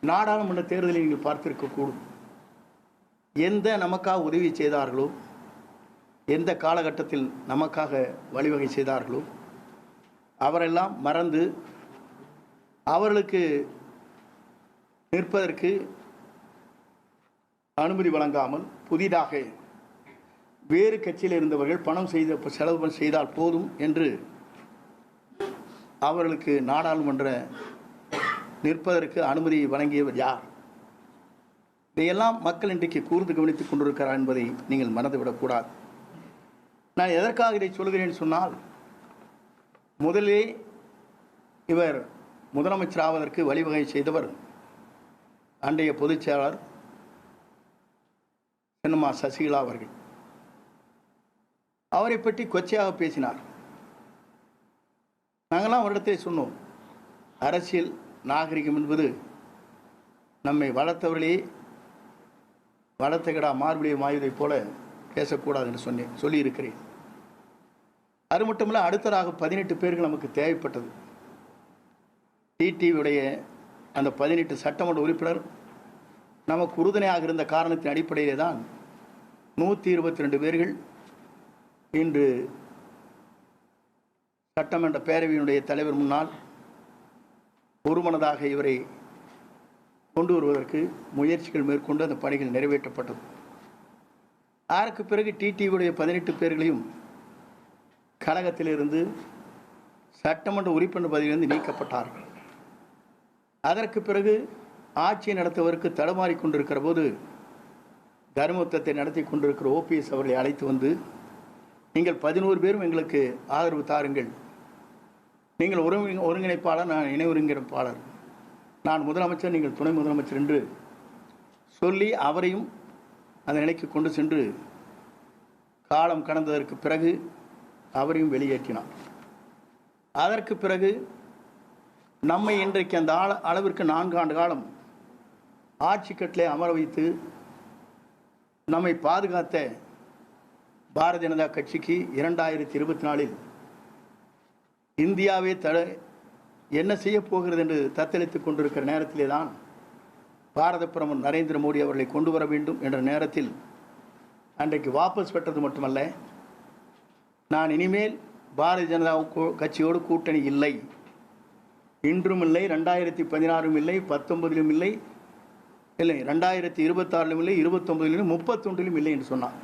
நாடாளுமன்ற தேர்தலை நீங்கள் பார்த்திருக்கக்கூடும். எந்த நமக்காக உதவி செய்தார்களோ, எந்த காலகட்டத்தில் நமக்காக வழிவகை செய்தார்களோ அவரெல்லாம் மறந்து அவர்களுக்கு நிற்பதற்கு அனுமதி வழங்காமல் புதிதாக வேறு கட்சியில் இருந்தவர்கள் பணம் செலவு செய்தால் போதும் என்று அவர்களுக்கு நாடாளுமன்ற நிற்பதற்கு அனுமதி வழங்கியவர் யார்? இதையெல்லாம் மக்கள் இன்றைக்கு கூர்ந்து கவனித்துக் கொண்டிருக்கிறார் என்பதை நீங்கள் மறந்துவிடக்கூடாது. நான் எதற்காக இதை சொல்கிறேன் சொன்னால், முதலே இவர் முதலமைச்சர் ஆவதற்கு வழிவகை செய்தவர் அன்றைய பொதுச் செயலாளர் சின்னம்மா சசிகலா அவர்கள். அவரை பற்றி கொச்சையாக பேசினார். நாங்களாம் அவரிடத்தை சொன்னோம், அரசியல் நாகரிகம் என்பது நம்மை வளர்த்தவர்களே வளர்த்த கிடா மார்பிளியை மாய்வதைப் போல பேசக்கூடாது என்று சொல்லியிருக்கிறேன். அது மட்டுமல்ல, அடுத்ததாக 18 பேர்கள் நமக்கு தேவைப்பட்டது. டிடிவியுடைய அந்த 18 சட்டமன்ற உறுப்பினர் நமக்கு உறுதுணையாக இருந்த காரணத்தின் அடிப்படையிலே தான் 122 பேர்கள் இன்று சட்டமன்ற பேரவையினுடைய தலைவர் முன்னால் ஒருமனதாக இவரை கொண்டு வருவதற்கு முயற்சிகள் மேற்கொண்டு அந்த பணிகள் நிறைவேற்றப்பட்டது. அதற்கு பிறகு டிடிவியுடைய 18 பேர்களையும் கழகத்திலிருந்து சட்டமன்ற உறுப்பினர் பதவியிலிருந்து நீக்கப்பட்டார்கள். அதற்கு பிறகு ஆட்சியை நடத்துவதற்கு தடுமாறி கொண்டிருக்கிற போது தர்மயுத்தத்தை நடத்தி கொண்டிருக்கிற ஓபிஎஸ் அவர்களை அழைத்து வந்து, நீங்கள் 11 பேரும் எங்களுக்கு ஆதரவு தாருங்கள், நீங்கள் ஒருங்கிணைப்பாளர், நான் இணை ஒருங்கிணைப்பாளர், நான் முதலமைச்சர், நீங்கள் துணை முதலமைச்சர் என்று சொல்லி அவரையும் அந்த நிலைக்கு கொண்டு சென்று காலம் கடந்ததற்கு பிறகு அவரையும் வெளியேற்றினார். அதற்கு பிறகு நம்மை இன்றைக்கு அந்த அளவிற்கு 4 ஆண்டு காலம் ஆட்சி கட்டிலே அமர வைத்து நம்மை பாதுகாத்த பாரதிய ஜனதா கட்சிக்கு 2024 இந்தியாவே என்ன செய்ய போகிறது என்று தத்தளித்துக் கொண்டிருக்கிற நேரத்திலே தான் பாரத பிரதமர் நரேந்திர மோடி அவர்களை கொண்டு வர வேண்டும் என்ற நேரத்தில் அன்றைக்கு வாபஸ் பெற்றது மட்டுமல்ல, நான் இனிமேல் பாரதிய ஜனதா கட்சியோடு கூட்டணி இல்லை, இன்றும் இல்லை, 2016 இல்லை, 19 இல்லை, 2026 இல்லை, 29 இல்லை, 31 இல்லை என்று சொன்னார்.